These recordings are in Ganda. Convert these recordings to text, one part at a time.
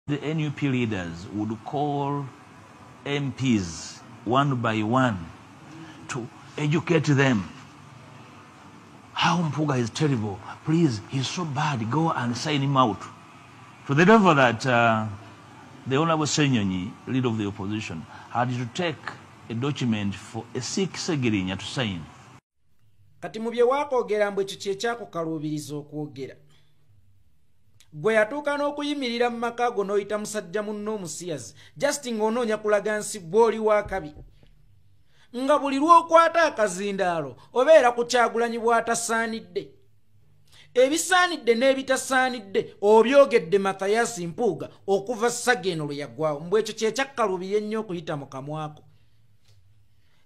The NUP leaders would call MPs one by one to educate them. How Mpuga is terrible. Please, he's so bad. Go and sign him out. To the level that the Honorable Senyonyi, leader of the opposition, had to take a document for a Sikh Segirinya to sign. Kati mu bye wakoogera mbwe ekyo kye kyakukaluubiriza okwogera. Gwe yatuuka n'okuyimirira mu maka go n'oyita musajja munno omusiyazi just ng'onoonya kulaga nsi bw'oli wa kabi. Nga buli lw'okwata akazindaalo obeera ku Kyagulanyi bw'atasaanidde. Ebisaanidde n'ebitasaanidde obyogedde Mathayasi Mpuuga okuva Ssageno lwe yaggwawo. Mbwe ekyo kye kyakkalubirye ennyo okuyita mu kamwako.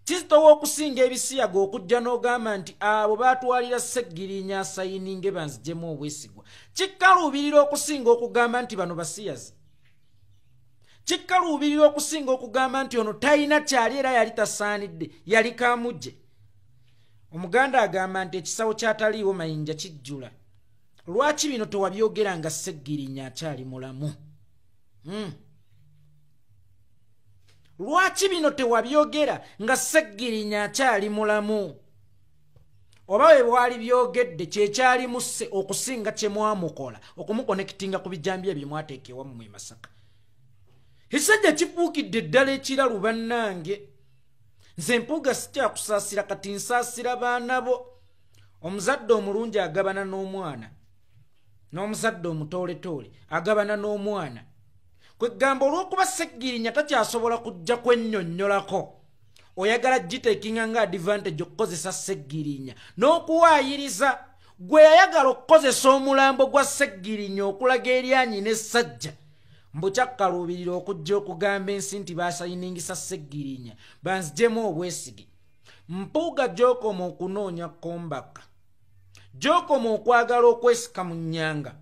Kizitowa okusinga ebisiyaga okujja n'ogamba nti abo baatwalira Ssegirinya asayininge banziggyemu obwesigwa. Kikkaluubirira okusinga okugamba nti bano basiyazi. Kikkaluubirira okusinga okugamba nti ono talina kyali era yali tasaanidde, yali kaamujje. Omuganda agamba nti ekisawo kyataliiwo mayinja kijjula. Lwaki bino tewabyogera nga Ssegirinya akyali mulamu? Lwaki bino tewabyogera nga Ssegirinya akyali mulamu? Oba bwe bwali byogedde kyekyali musse okusinga kye mwamukola okumukonekitinga ku bijambiya bye mwateeka ewammwe Masaka. Ekisajja kifuukidde ddala ekiralu bannange. Nze Mpuuga sikyakusaasira kati nsaasira baana bo. Omuzadde omulungi agabana n'omwana, n'omuzadde omutooletoole agabana n'omwana. Kwe gamba olw'okuba Ssegirinya takyasobola kujja kwennyonnyolako, oyagala giteekinga nga advantage okukozesa Ssegirinya n'okuwaayiriza. Gwe yayagala okukozesa omulambo gwa Ssegirinya okulaga eryanyi n'essajja. Mbu kyakkaluubirira okujja okugamba ensi nti baasayiningisa Ssegirinya banziggyemu obwesige. Mpuuga gy'okoma okunoonya kombaka, gy'okoma okwagala okwesika mu nnyanga,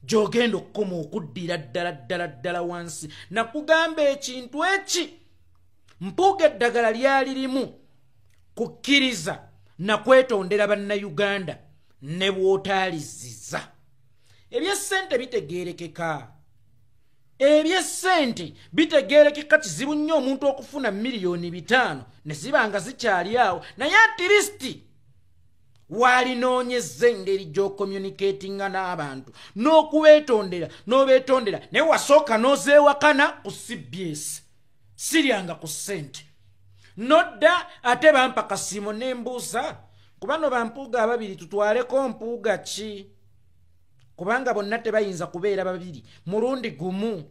gy'ogenda okukoma okuddira ddala wansi. Nakugamba ekintu eki. Mpuuga eddagala lyali limu kukkiriza na kwetondera bannayuganda ne bw'otaaliziza. Eby'essente bitegeerekeka. Eby'essente bitegeerekeka kizibu nnyo omuntu okufuna miliyoni 5 ne ziba nga zikyali awo, naye atiristi walinoonyezza engeri gy'ocommunicatinga n'abantu n'okubeetondera n'obeetondera naye wasooka n'ozeewakana ku CBS. Siryanga ku ssente. Nodda ate bampa kasiimo n'embuuza ku bano bampuuga ababiri tutwaleko mpuuga ki? Kubanga bonna tebayinza kubeera babiri mulundi gumu.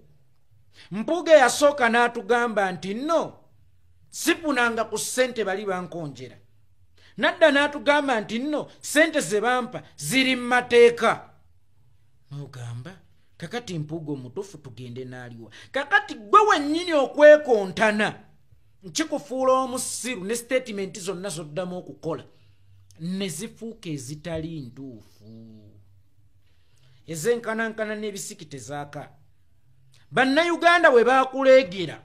Mpuuga yasooka n'atugamba nti no, sifunanga ku ssente bali bankonjera. Nadda n'atugamba nti no, ssente ze bampa ziri mu mateeka. N'ogamba kakati Mpuuga omutuufu tugende n'aliwa. Kakati gwe wennyini okwekontana nkikufuula omusiru ne statement zonna z'oddamu okukola ne zifuuka ezitali ntuufu. Ezenkanankana n'ebisiki tezaaka. Bannayuganda bwe baakuleegera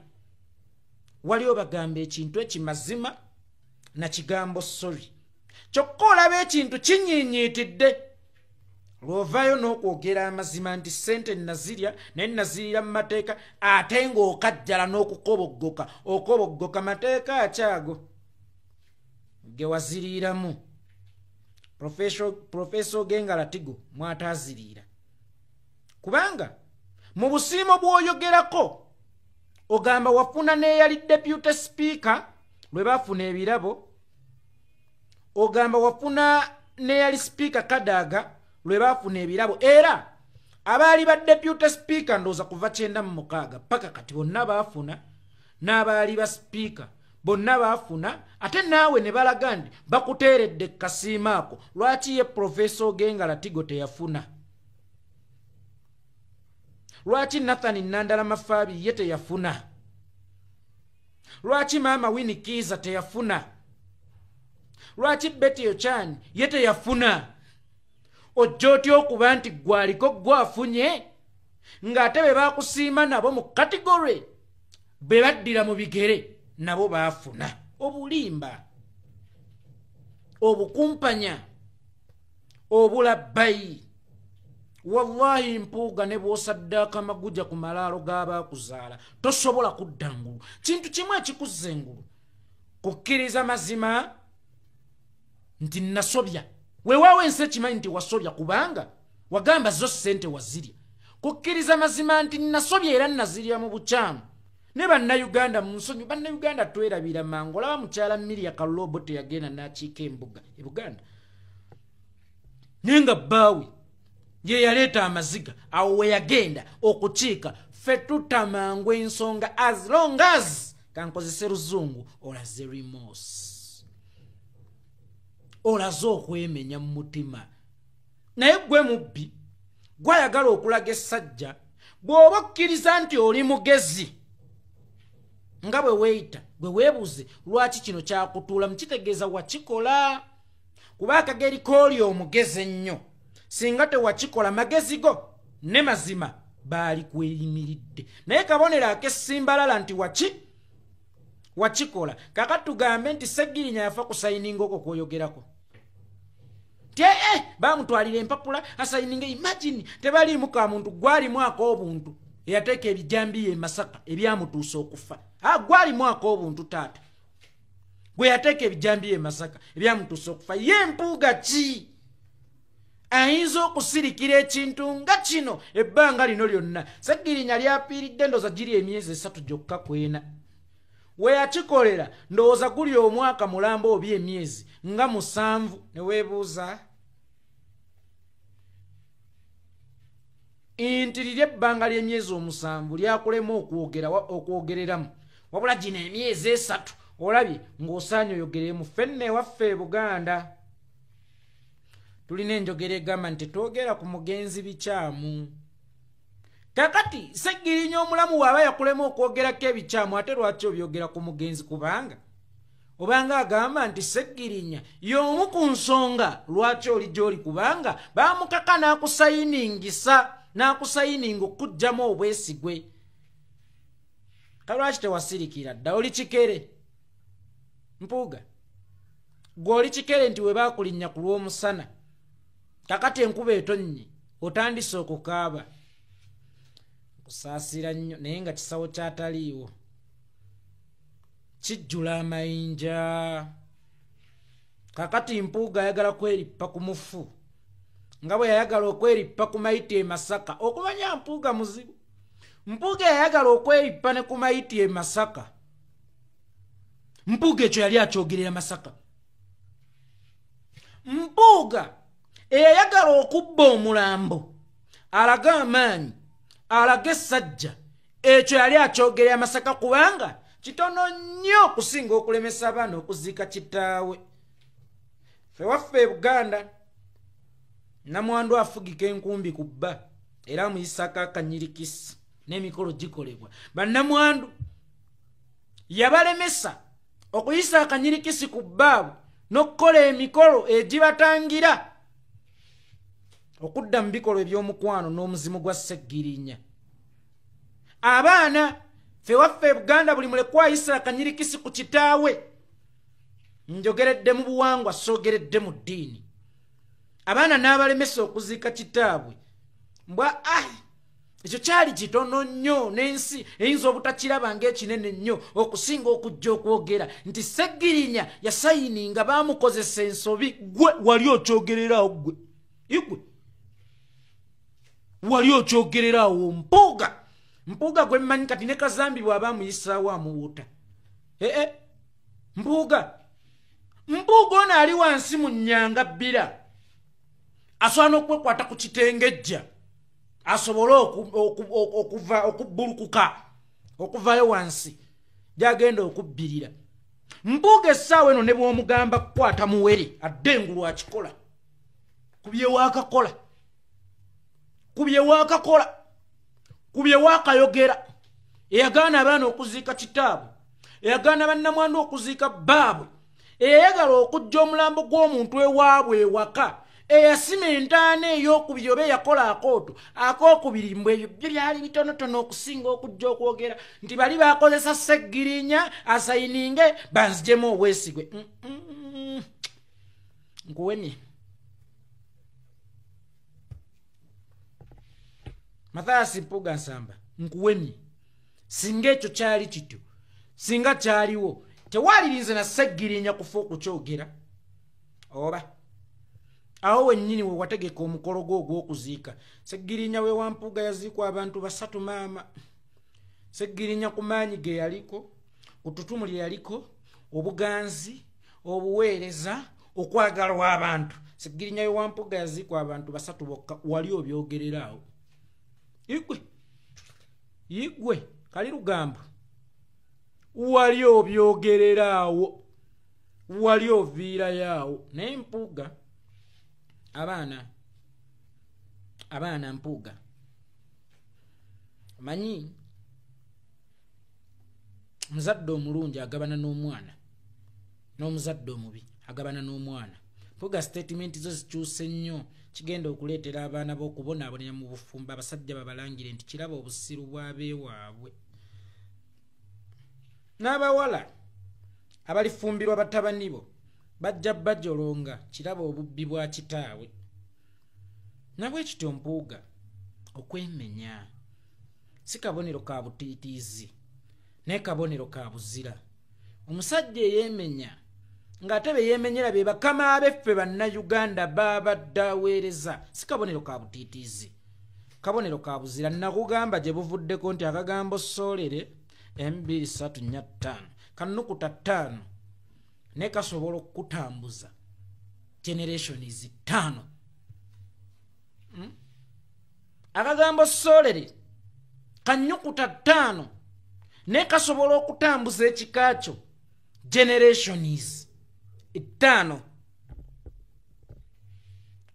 wali obagamba ekintu ekimazima na kigambo sorry. Kyokka olaba ekintu kinyiinyiitidde. Lw'ovaayo n'okwogera amazima nti ssente nazirya naye nazirira mu mateeka ate ng'okajjala n'okukoboggoka. Okoboggoka mateeka akyago ge waziriiramu. Professor Ogengala Tigo mwataaziriira. Kubanga mu busiimo bw'oyogerako ogamba wafuna n'eyali deputy speaker lwe baafuna ebirabo, ogamba wafuna n'eyali speaker Kadaga lwe baafuna ebirabo, era abaali ba deputy speaker ndowooza kuva 96 paka kati bonna baafuna, n'abaali ba speaker bonna baafuna, ate naawe ne balaga nti bakuteeredde kasiima ako. Lwaki ye Professor Ogengala Tigo teyafuna? Lwaki Nathan Nandala Mafaabi ye teyafuna? Lwaki Maama Winnie Kiza teyafuna? Lwaki Betty Ochan ye teyafuna? Ojja otya okuba nti gwaliko gwafunye ng'ate be baakusiima nabo mu category be baddira mu bigere nabo baafuna? Obulimba, obukumpanya, obulabbayi, wallahi mpuuga ne bw'osaddaaka maguja ku malaalo g'abaakuzaala tosobola kudda ngulu. Kintu kimu ekikuzza engulu kukkiriza mazima nti nasobya. Weewaawo ensi ekimanyi nti wasobya kubanga wagamba zo ssente wazirya. Kukkiriza mazima nti nasobya era nazirya mu bukyamu. Ne bannayuganda mu nsonyi, bannayuganda twerabira mangu. Olaba mukyala Miriam Kalobo teyagenda n'akiika embuga e Buganda. Naye nga bbaawe ye yaleeta amaziga awo we yagenda okukiika. Ffe tutamangu ensonga as long as kankozese luzungu olaze remorse. Olaze okwemenya mu mutima. Naye gwe mubbi gwayagala okulaga essajja bw'oba okkiriza nti oli mugezi nga bwe weeyita bwe weebuuze lwaki kino kyakutuula mukitegeeza wakikola. Kuba akageri kooli omugezi ennyo singa tewakikola magezi go ne mazima baali kweyimiridde. Naye kabonero ak'essimbalala nti wakikola. Kakati tugambe nti Sseggirinya yafa kusayininga okwo kw'oyogerako. Bamutwalira empapula asayininga. Imagine tebaliimu ka muntu gwalimu ak'obuntu eyateeka ebijambiya e Masaka ebyamutuusa okufa. Gwalimu ak'obuntu taata gwe yateeka ebijambiya e Masaka ebyamutuusa okufa. Ye mpuuga ki ayinza okusirikira ekintu nga kino ebbanga lino lyonna? Sseggirinya lyapiiridde ndowooza giri emyezi 3 gyokka kwena. We yakikolera ndowooza guli omwaka mulambo oba emyezi nga 7. Ne weebuuza nti liri ebbanga ly'emyezi 7 lyakulema okwogereramu, wabula gino emyezi 3 olabye ng'osaanye oyogeremu. Ffenne ewaffe e Buganda tulina enjogera egamba nti twogera ku mugenzi bikyamu. Kakati Sseggirinya omulamu bw'aba yakulema okwogerako ebikyamu ate lwaki obyogera ku mugenzi? Kubanga obanga agamba nti Sseggirinya y'omu ku nsonga lwaki oli gy'oli, kubanga baamukaka n'akusayininga okuggyamu obwesigwe. Kalwaki tewasirikira dda? Oli kikere mpuuga, gwe oli kikere nti we baakulinnya ku lw'omusana. Kakati enkuba etonnye otandise okukaaba. Kusaasira nnyo naye nga kisawo kyataliiwo kijjula amayinja. Kakati mpuuga ayagala kwerippa ku mufu nga bwe yayagala okwerippa ku Maiti e Masaka. Okumanya mpuuga muzibu. Mpuuga yayagala okwerippa ne ku Maiti e Masaka. Mpuuga ekyo yali akyogerera Masaka. Mpuuga eyayagala okubba omulambo alaga amaanyi alaga essajja ekyo yali akyogerera Masaka, kubanga kitono nnyo okusinga okulemesa abaana okuziika kitaawe. Ffe waffe e Buganda namwandu afugika enkumbi ku bba era amuyisako akanyirikisi n'emikolo gikolebwa. Bannamwandu yabalemesa okuyisa akanyirikisi ku bbaabwe n'okukola emikolo egibatangira okudda mu bikolo eby'omukwano n'omuzimu gwa Sseggirinya. Abaana ffe waffe e Buganda buli mulekwa ayisa akanyirikisi ku kitaawe. Njogeredde mu buwangwa soogeredde mu ddiini. Abaana n'abalemesa okuziika kitaabwe. Mbwa ekyo kyali kitono nnyo n'ensi eyinza obutakiraba ng'ekinene nnyo okusinga okujja okwogera nti Sseggirinya yasayininga baamukozesa ensobi. Gwe wali okyogererawo gwe? Igwe wali okyogererawo? Mpuuga gwe mmanyi kati ne Kazambi bw'aba amuyisaawo amuwuuta. Mpuuga ono ali wansi mu nnyanga bbira asobola n'okwekwata ku kitengejja asobole okubbulukuka okuvayo wansi gy'agenda okubbirira. Mpuuga essaawa eno ne bw'omugamba kukwata muwere adde engulu akikola. Kubye waakayogera. Eyagaana abaana okuziika kitaabwe, eyagaana bannamwandu okuziika bbaabwe, eyayagala okujja omulambo gw'omuntu ewaabwe ewaka, eyasima entaana ey'okubiri oba eyakola akooto akookubiri. Mbwe ebyo byo byali bitonotono okusinga okujja okwogera nti bali baakozesa Sseggirinya asayininge banzijemu obwesigwe. Nkuwemye Mathias Mpuuga Nsamba nkuwemye singa ekyo kyali kityo singa kyaliwo tewalirinze na Sseggirinya kufa okukyogera oba awo wennyini we wategeka omukolo gwo ogw'okuziika. Sseggirinya we wa Mpuuga yaziikwa abantu 3 maama. Sseggirinya ku maanyi ge yaliko, ku ttutumu lye yaliko, obuganzi, obuweereza, okwagalwa abantu. Sseggirinya we wa Mpuuga yaziikwa abantu 3 bokka. Wali obyogerera awo. Igwe kali lugamba. Wali obyogerera awo. Wali oviira yawo. Naye Mpuuga abaana Mpuuga manyi muzadde omulungi agabana n'omwana n'omuzadde omubi agabana n'omwana. Mpuuga statement zo zikyuse nnyo kigenda okuleetera abaana b'okubonaabonera mu bufumba abasajja babalangire nti kiraba obusiru bw'abeewaabwe n'abawala abalifumbirwa batabani bo bajja bajolonga kiraba obubbi bwa kitaawe. Nabwe kityo Mpuuga okwemenya si kabonero ka butiitiizi naye kabonero ka buzira. Omusajja eyemenya ng'ate be yeemenyera be bakama beffe bannayuganda babadde aweereza si kabonero ka butiitiizi kabonero ka buzira. Nakugamba gye buvuddeko nti akagambo soolere 2-3-4-5 kanukuta 5 ne kasobola okutambuza generations 5. Akagambo soolere kanyukuta 5 ne kasobola okutambuza ekikakyo generations 5.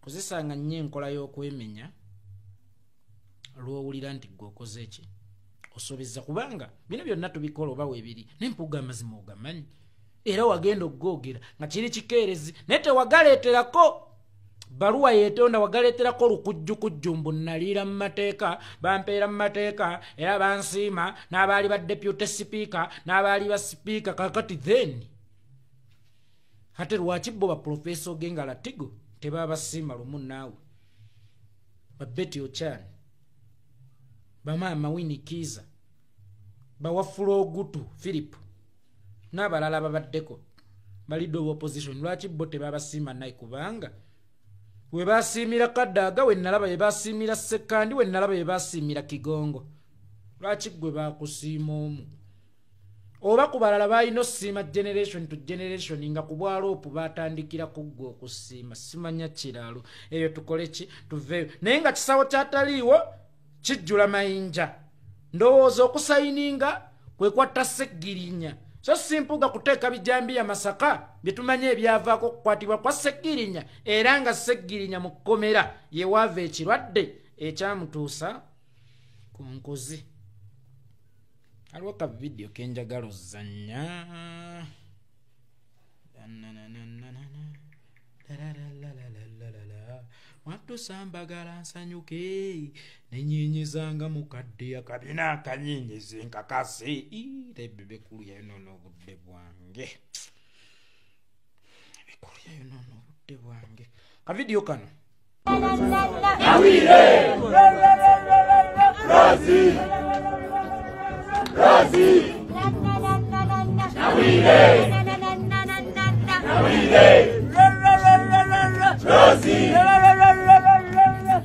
Kozesanga nnyo enkola y'okwemenya lw'owulira nti gwe okoze eki osobezza kubanga bino byonna tubikola oba weebiri n'Empuuga amazima ogamanyi era wagenda okugogera nga kiri kikeerezi naye tewagaleeterako baluwa yeetonda wagaleeterako lukujjukujju mbu naliira mu mateeka bampeera mu mateeka era bansiima n'abaali ba deputy speaker n'abaali ba speaker kakati then ate lwaki bo ba professor Ogenga Latigo tebabasiima lumu naawe ba Betty Ochan bamaama Winnie Kiza bawafula Ogutu Philip n'abalala babaddeko balidde opposition lwaki bo tebabasiima naye kubanga we basiimira Kaddaga we nalaba ye basiimira Sekandi we nalaba ye basiimira Kigongo lwaki gwe bakusiima omu oba ku balala balina osiima generation to generation nga ku bwaloopu batandikira ku ggwe okusiima simanya kiralo eyo tukole ki tuveeyo naye nga kisawo kyataliiwo kijjula mayinja ndowooza okusayininga kwe kwatta Sseggirinya so Mpuuga kuteeka bijambiya Masaka byetumanye ebyavaako okukwatibwa kwa Sseggirinya era nga Sseggirinya mu kkomera ye waava ekirwadde ekyamutuusa ku nkozi. Aliwo ka video kenjagala ozannya watusambagala nsanyuke nenyenyezanga mukadde akabina akanyenyeze nkakase ebebe kulu yayo nono obudde bwange ebekulu yayo nono obudde bwange ka video kano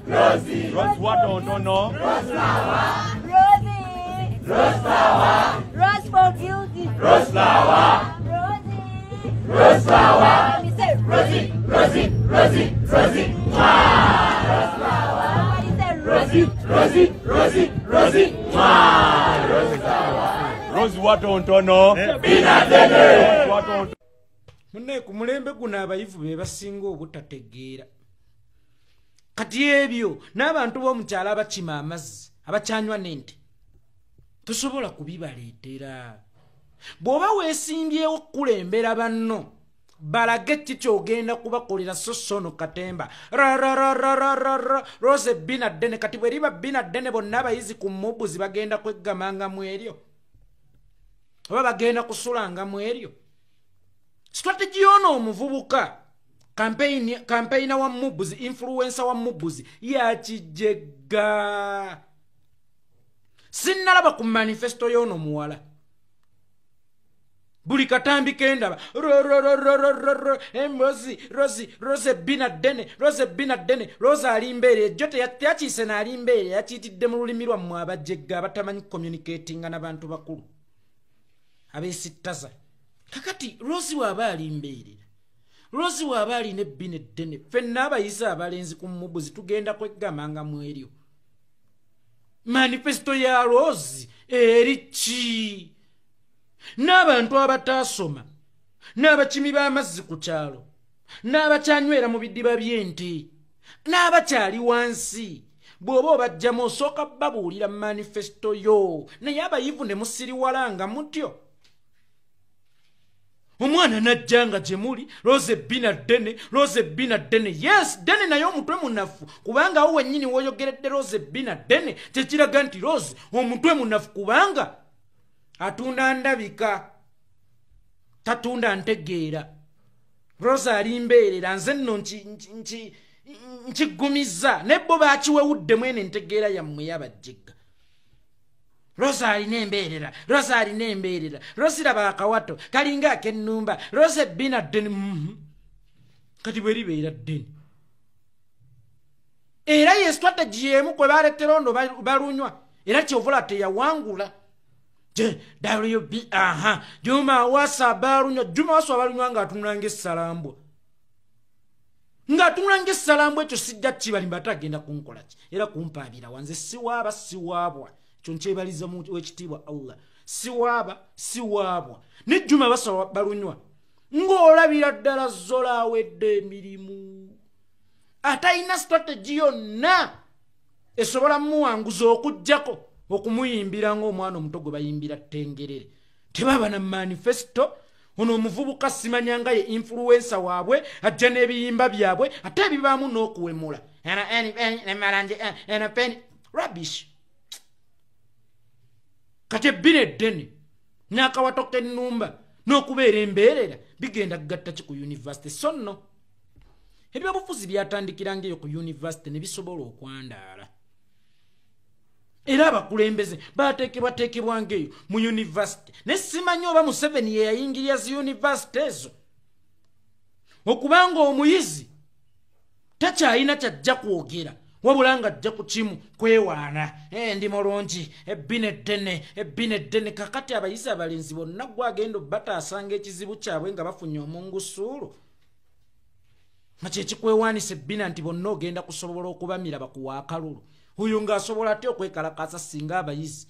Rosie Rose what don't know? Rose flower. Rosie. Rose flower. Rose for beauty. Rose flower. Rosie. Rose flower. Let me say Rosie. Rosie. Rosie. Rosie. Rose flower. Somebody say Rosie. Rosie. Rosie. Rosie. Rose flower. Rose what don't know? Binadene. What don't. Munne ku mulembe guno abayivu be basinga obutategeera. Kati ebyo n'abantu b'omukyala abakima amazzi abakyanywa n'ente tosobola kubibaleetera. Bw'oba weesimbyewo okukulembera banno balage ki ky'ogenda kubakolera Sosono Katemba Rose Binadene kati bwe liba Binadene bonna abayizi ku Mubuzi bagenda kweggamanga mu eryo oba bagenda kusulanga mu eryo. Strategy ono omuvubuka campaigner wa Mubuzi influencer wa Mubuzi ya kijega sinnalaba ku manifesto y'ono muwala buli katambi kendaba Rose binadene Rose alimbeere jote yakiise n'alimbeere yakiyitidde mu lulimi lwammwe abajjegga abatamanyi communicating n'abantu bakulu abeesittaza kakati Rose waaba alimbeere Rose waaba alina ebbina eddene ffenna abayisa abalenzi ku mubuzi tugenda kweggamanga mu eryo manifesto ya Rose eri ki n'abantu abataasoma n'abakimi b'amazzi ku kyalo n'abakyanywera mu bidiba by'ente n'abakyali wansi bw'oba obajjamu osooka babuulira manifesto yo naye abayivu ne musiriwalanga mutyo omwana najjanga gye muli Rose binadene yes dene naye omutwe munafu kubanga awo wennyini w'oyogeredde Rose binadene tekiraga nti Rose omutwe munafu kubanga atunda ndabika tatunda ntegeera Rose alimbeerera nze nno nkigumiza nebbo baakiwewuddemu eno entegeera yammwe y'abajjegga Rose alina embeerera Rose laba akawato kalinga ak'ennumba Rose binadene kati bwe libeera ddene era ye strategy y'emu kwe baalettera ondo balunywa era kyovula teyawangula WB Juma wasa balunywa ng'atunulanga essalambwa ekyo sijja kibalimba tagenda kunkola ki era kumpaabira wanze siwaabwa ekyo nkyebaliza w'ekitiibwa Allah siwaabwa ne Juma basa balunywa ng'olabira ddala zola awedde emirimu atalina strategy yonna esobola muwanguza okuggyako okumuyimbira ng'omwana omuto gwe bayimbira ttengerere tebaba na manifesto ono omuvubuka simanyanga ye influencer waabwe ajja n'ebiyimba byabwe ate ebibaamu n'okuwemula rubbish kati ebbina eddene n'akawato k'ennumba n'okubeera embeerera bigenda kugatta ki ku university so nno ebyobufuzi byatandikiranga eyo ku university ne bisobola okwandaala era abakulembeze bateekebwateekebwanga eyo mu university ne simanyi oba Museveni ye yayingirya zi university ezo okubanga omuyizi takyalina kyajja kwogera wabula nga ajja ku kimu kwewaana ndi mulungi ebbina eddene kakati abayizi abalenzi bonna gwagenda bataasanga ekizibu kyabwe nga bafunye omungusuulu nga kyekikwewaanisa ebbina nti bonna ogenda kusobola okubamira bakuwa akalulu oyo ng'asobola ate okwekalakaasa singa abayizi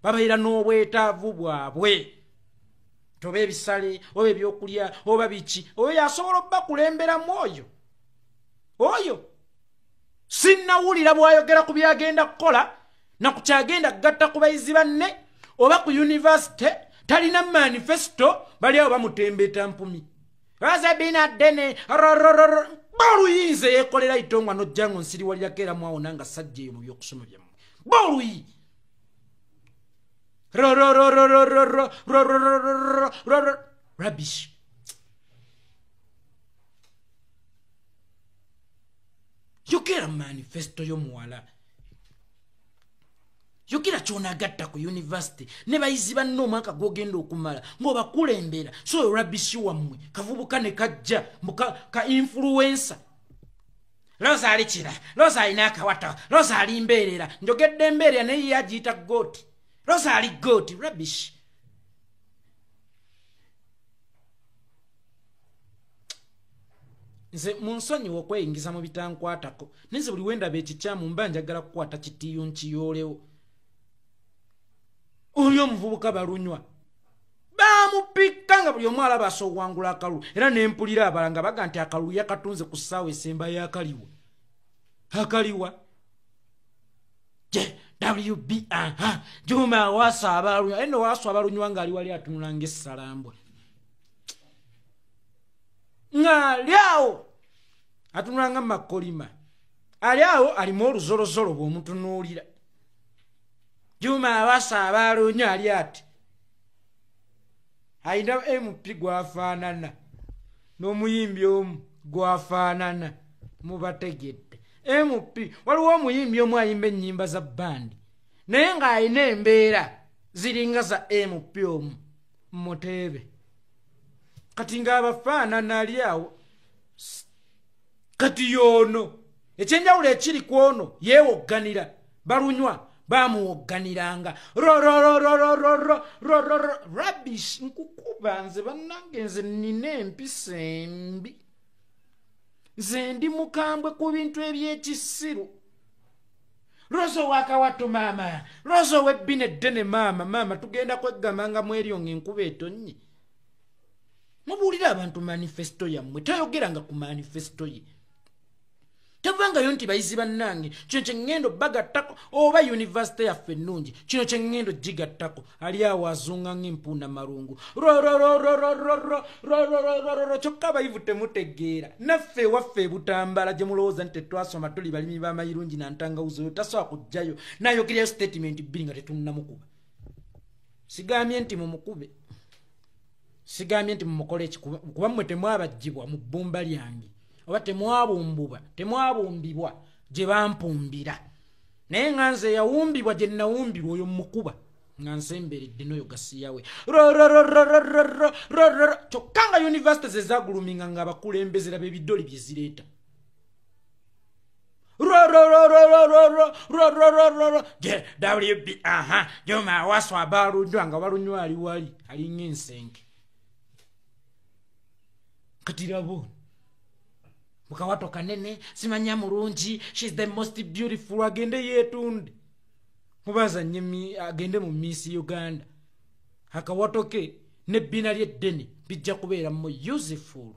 babaira n'obwetaavu bwabwe toba ebisale oba ebyokulya oba biki oyo yasobola obbakulemberamu oyo sinnawulira bw'ayogera ku byagenda kukola na ku kyagenda kugatta ku bayizi banne oba ku university talina manifesto bali awo bamutembeeta mpumi Rose binadene boluyinze yekolera itongwa nojjango nsiriwalirako era mwawo nanga sajja eyo mu byokusoma byammwe boluyi rubbish yogera manifesto y'omuwala yogera ky'onagatta ku university ne bayizi banne omwaka gw'ogenda okumala ng'obakulembera so oyo rubbish wammwe kavubuka ne kajja ka influencer Rose ali kira Rose alina akawato Rose ali mbeerera njogedde embeerera naye yagiyita gooti Rose ali gooti rubbish nze munsonyiwa okweyingiza mu bitankwatako nze buli wendaba ekikyamu mba njagala kukwata kitiyo nkiyoolewo oyo omuvubuka balunywa bamupikka nga buli omu alaba asoowangula akalulu era nempulira abalanga baga nti akalulu yakatunze ku ssaawa esemba y'akaliwa WB Juma wasa abalunywa eno wasa abalunywa ng'ali wali atunula ng'essalambwa ng'ali awo atunula nga makolima ali awo alimu oluzolozolo bw'omutunuulira Juma wasa abalunywa ali ati ayina MP gwafaanana n'omuyimbi omu gwafaanana mubategedde MP waliwo omuyimbi omu ayimba ennyimba za bbandi naye ng'alina embeera ziringa za MPOM Muteebe. Kati ng'abafaanana ali awo. Kati y'ono ekyenjawulo ekiri ku ono yeewogganira balunywa baamuwogganiranga rubbish. Nkukuba nze bannange, nze nina empisa embi, nze ndi mukambwe ku bintu eby'ekisiru. Rozo wakawato maama, rozo webbine ddene maama tugenda kweggamanga mu eryo ng'enkuba etonnye. Mubuulira abantu manifesto yammwe, toyogeranga ku manifesto ye. Tavangayo nti bayizi bannange kino kye ŋŋendo bagattako, oba yunivasite yaffe ennungi kino kye ŋŋendo gigattako. Ali awo azunga ng'empuuna malungu kyokka abayivu temutegeera. Naffe ewaffe Butambala gye mulowooza nti tetwasoma tuli balimi b'amayirungi nantangawuzo oyo tasobola kujjayo n'ayogerayo statement bbiri nga tetunnamukuba. Sigambye nti mumukube, sigambye nti mumukole eki, kuba mmwe temwabajjibwa mu bbumba lyange oba temwabumbibwa gye bampumbira. Naye nga nze yawumbibwa gye nawumbirwa oyo mukuba nga nsemberedde n'oyo gasiyawe. Kyokka nga yunivasite ze zaguluminga nga abakulembezera b'ebidoli bye zireeta. WB Joma Awaswa abalunywa nga balunywa ali wali alinga ensenke. Kati rabo mukawato kanene simanya mulungi, she's the most beautiful, agende yetunde mubaza nyemi agende mu Miss Uganda. Akawato ke ne bina lyeddene bijja kubeera mu useful.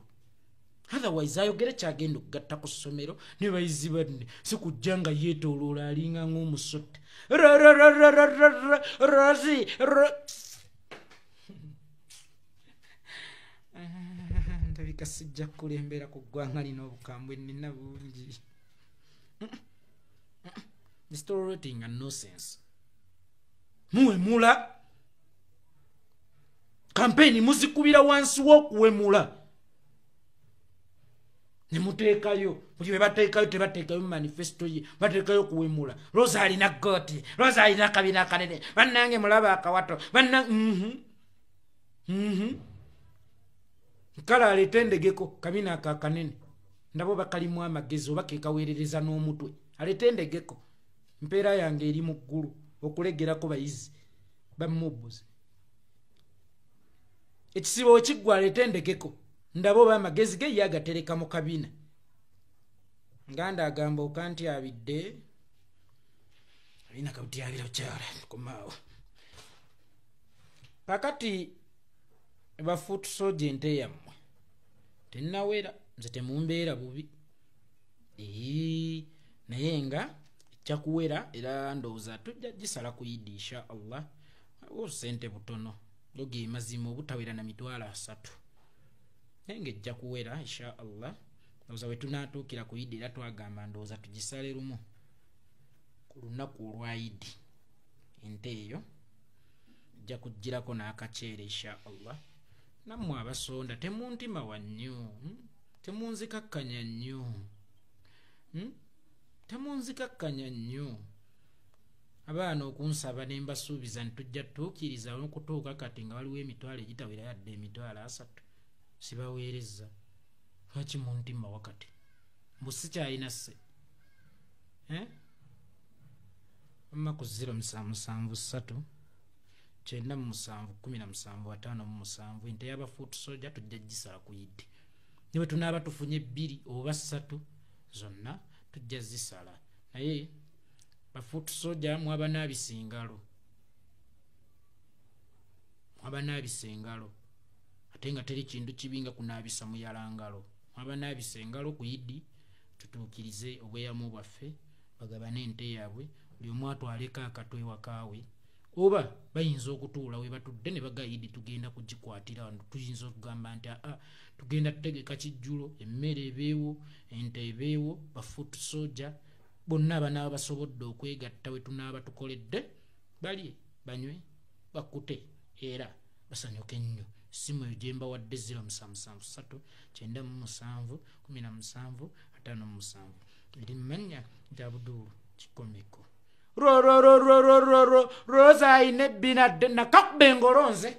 Otherwise ayogere kyagenda okugatta ku ssomero ne bayizi banne sikujja nga yeetooloola alinga ng'omusotte. Ndabika sijja kulembera ku ggwanga lino obukambwe nina bungi. This tolerating and nonsense. Muwemula kampeni muzikubira wansi w'okuwemula. Ne muteekayo buli bwe bateekayo tebateekayo mu manifesto ye, bateekayo kuwemula. Rosa alina gooti, Rosa alina kabina kanene, bannange mulaba akawato Kala aleeta endegeko kabina akakanene ndabo bakalimu amagezi oba kekaweerereza n'omutwe. Aleeta endegeko mpeera yange eri mu ggulu okulegerako bayizi bamubuzi. Ekisibo ekiggwa aleeta endegeko ndabo bamagezi ge yagatereka mu kabina. Nganda agamba okanti abidde alina kabutyabiro kyala komaawo. Pakati bafuut soja ente yammwe tennawera, nze temumbeera bubi. Naye nga ejja kuwera era ndowooza tujja gisala ku Idi insha Allah. Obusente butono ge mazima obutawera na $3. Naye nga ejja kuwera insha Allah. Ndowooza we tunaatuukira ku Idi era twagamba ndowooza tugisale lumu ku lunaku olwa Idi. Ente eyo ejja kugirako n'akaceere insha Allah. Nammwe abasonda temuntima wa nnyo, temunzikakkanya nnyo, temunzikakkanya nnyo. Abaana okunsaba ne mbasuubiza nti tujja tutuukiriza okutuuka kati nga waliwo emitwalo egitawera yadde $3 sibaweereza. Lwaki muntima wakati mbu sikyalina sse amma ku 0773 977 ente y'abafuut soja tujja gisala ku Idi. Ne bwe tunaaba tufunye 2 oba 3 zonna tujja zisala. Naye bafuut soja mwaba n'abisingalo, mwaba n'abisengalo ate nga teri kintu kibi nga kunaabisa muyalangalo. Mwaba n'abisengalo ku Idi tutuukirize obweyamu bwaffe, bagabane ente yaabwe, buli omu atwaleko akatwe wakaawe. Oba bayinza okutuula we batudde ne baga Idi tugenda kugikwatira wano, tuyinza okugamba nti tugenda tutegeka kijjulo, emmere ebeewo, ente ebeewo, bafuut soja bonna banaaba basobodde okwegatta we tunaaba tukoledde balye banywe bakute era basanyuke ennyo. Simu eyo gye mbawadde 0773 977 17 57 eri mu mannya lya Abdul Kikomeko. roza ayina ebbina nakakube ngolonze